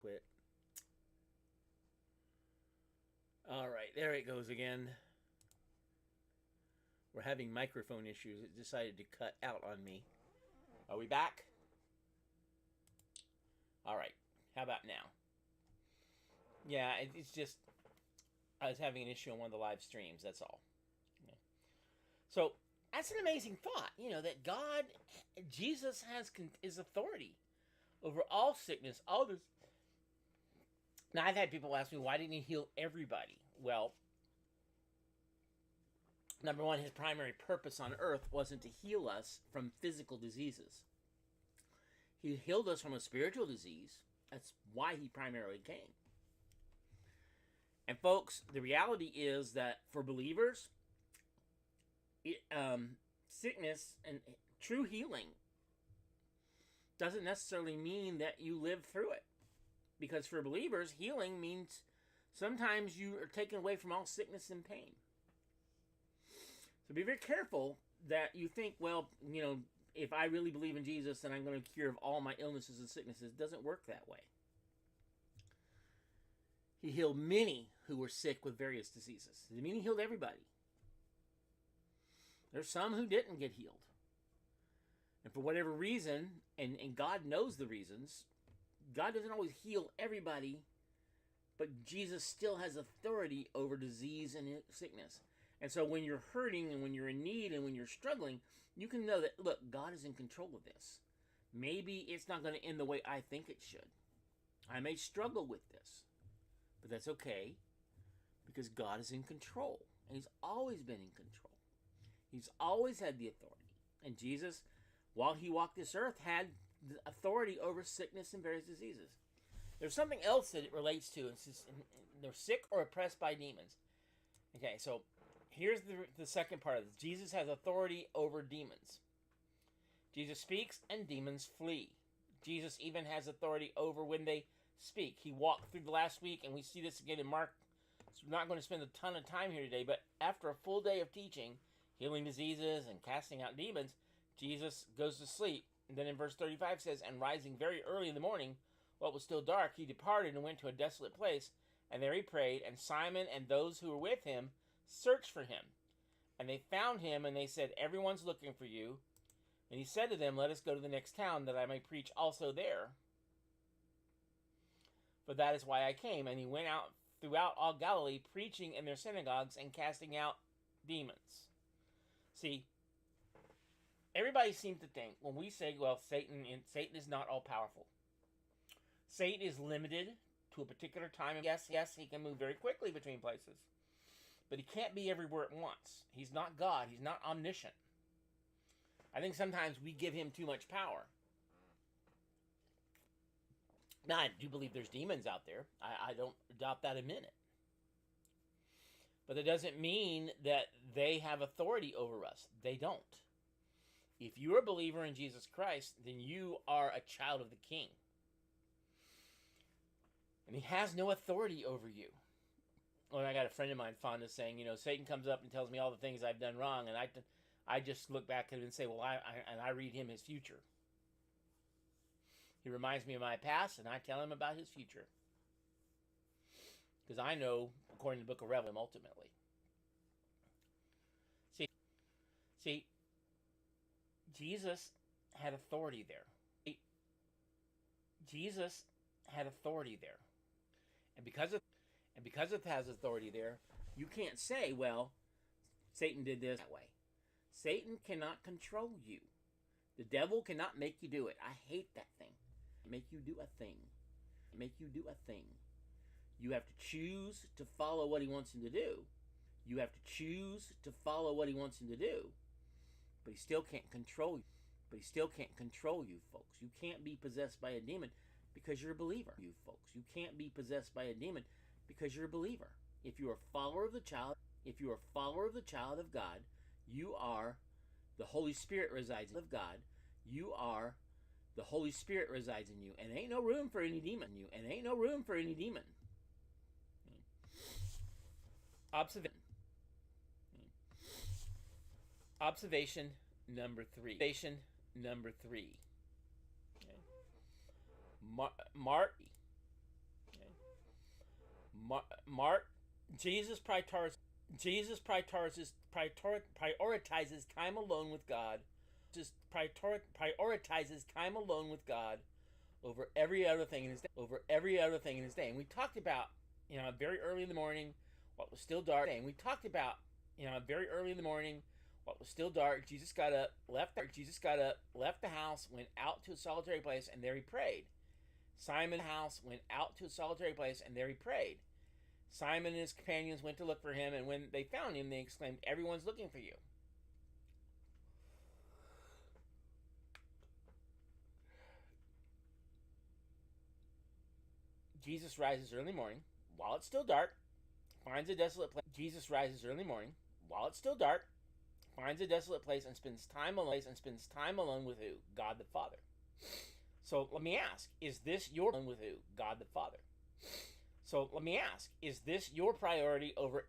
Quit. All right, there it goes again. We're having microphone issues. It decided to cut out on me. Are we back? All right. How about now? Yeah, it's just I was having an issue on one of the live streams. That's all. Yeah. So that's an amazing thought. That God, Jesus has his authority over all sickness, all this. Now I've had people ask me, why didn't he heal everybody? Well, number one, his primary purpose on earth wasn't to heal us from physical diseases. He healed us from a spiritual disease. That's why he primarily came. And folks, the reality is that for believers, sickness and true healing doesn't necessarily mean that you live through it. Because for believers, healing means sometimes you are taken away from all sickness and pain. So be very careful that you think, well, if I really believe in Jesus, then I'm going to cure of all my illnesses and sicknesses. It doesn't work that way. He healed many who were sick with various diseases. Does it mean he healed everybody? There's some who didn't get healed. And for whatever reason, and God knows the reasons, God doesn't always heal everybody, but Jesus still has authority over disease and sickness. And so when you're hurting and when you're in need and when you're struggling, you can know that, look, God is in control of this. Maybe it's not going to end the way I think it should. I may struggle with this, but that's okay because God is in control. And he's always been in control. He's always had the authority. And Jesus, while he walked this earth, had the authority over sickness and various diseases. There's something else that it relates to. It's just, they're sick or oppressed by demons. Okay, so here's the second part of this. Jesus has authority over demons. Jesus speaks and demons flee. Jesus even has authority over when they speak. He walked through the last week, and we see this again in Mark. So we're not going to spend a ton of time here today, but after a full day of teaching, healing diseases and casting out demons, Jesus goes to sleep. And then in verse 35 says, and rising very early in the morning, while it was still dark, he departed and went to a desolate place, and there he prayed, and Simon and those who were with him searched for him. And they found him, and they said, everyone's looking for you. And he said to them, let us go to the next town, that I may preach also there. For that is why I came. And he went out throughout all Galilee, preaching in their synagogues and casting out demons. See, everybody seems to think, when we say, well, Satan is not all-powerful. Satan is limited to a particular time. Yes, he can move very quickly between places. But he can't be everywhere at once. He's not God. He's not omniscient. I think sometimes we give him too much power. Now, I do believe there's demons out there. I don't doubt that a minute. But that doesn't mean that they have authority over us. They don't. If you're a believer in Jesus Christ, then you are a child of the King. And he has no authority over you. Well, I got a friend of mine fond of saying, Satan comes up and tells me all the things I've done wrong, and I just look back at him and say, well, I read him his future. He reminds me of my past, and I tell him about his future. Because I know, according to the book of Revelation, ultimately. See, Jesus had authority there. Jesus had authority there. And because it has authority there, you can't say, well, Satan did this that way. Satan cannot control you. The devil cannot make you do it. I hate that thing. Make you do a thing. Make you do a thing. You have to choose to follow what he wants you to do. You have to choose to follow what he wants you to do. But he still can't control you. But he still can't control you, folks. You can't be possessed by a demon because you're a believer. You folks. You can't be possessed by a demon because you're a believer. If you are a follower of the child of God, you are the Holy Spirit resides in God. You are the Holy Spirit resides in you. And ain't no room for any demon. Observation number three. Okay. Mark Mark, Jesus prioritizes prioritizes time alone with God. Just prioritizes time alone with God over every other thing in his day. And we talked about, very early in the morning, what was still dark. And we talked about, very early in the morning, what was still dark. Jesus got up, left the house, went out to a solitary place, and there he prayed. Simon's house went out to a solitary place, and there he prayed. Simon and his companions went to look for him, and when they found him, they exclaimed, "Everyone's looking for you." Jesus rises early morning, while it's still dark, finds a desolate place. Jesus rises early morning, while it's still dark, finds a desolate place, and spends time alone with who? God the Father. So let me ask, is this your with who? God the Father. So let me ask, is this your priority over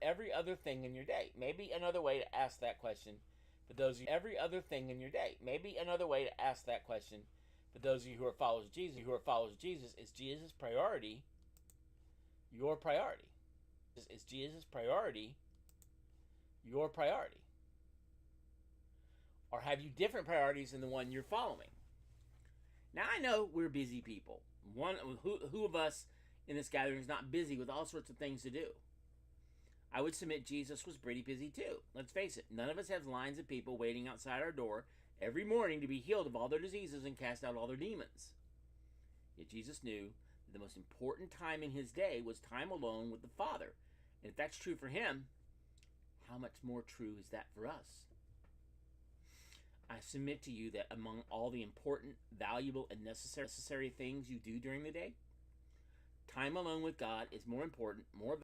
every other thing in your day? Maybe another way to ask that question, for those of you every other thing in your day. Maybe another way to ask that question, for those of you who are followers of Jesus, is Jesus' priority your priority? Is Jesus' priority your priority? Or have you different priorities than the one you're following? Now, I know we're busy people. Who of us in this gathering is not busy with all sorts of things to do? I would submit Jesus was pretty busy too. Let's face it, none of us have lines of people waiting outside our door every morning to be healed of all their diseases and cast out all their demons. Yet Jesus knew that the most important time in his day was time alone with the Father. And if that's true for him, how much more true is that for us? I submit to you that among all the important, valuable, and necessary things you do during the day, time alone with God is more important, more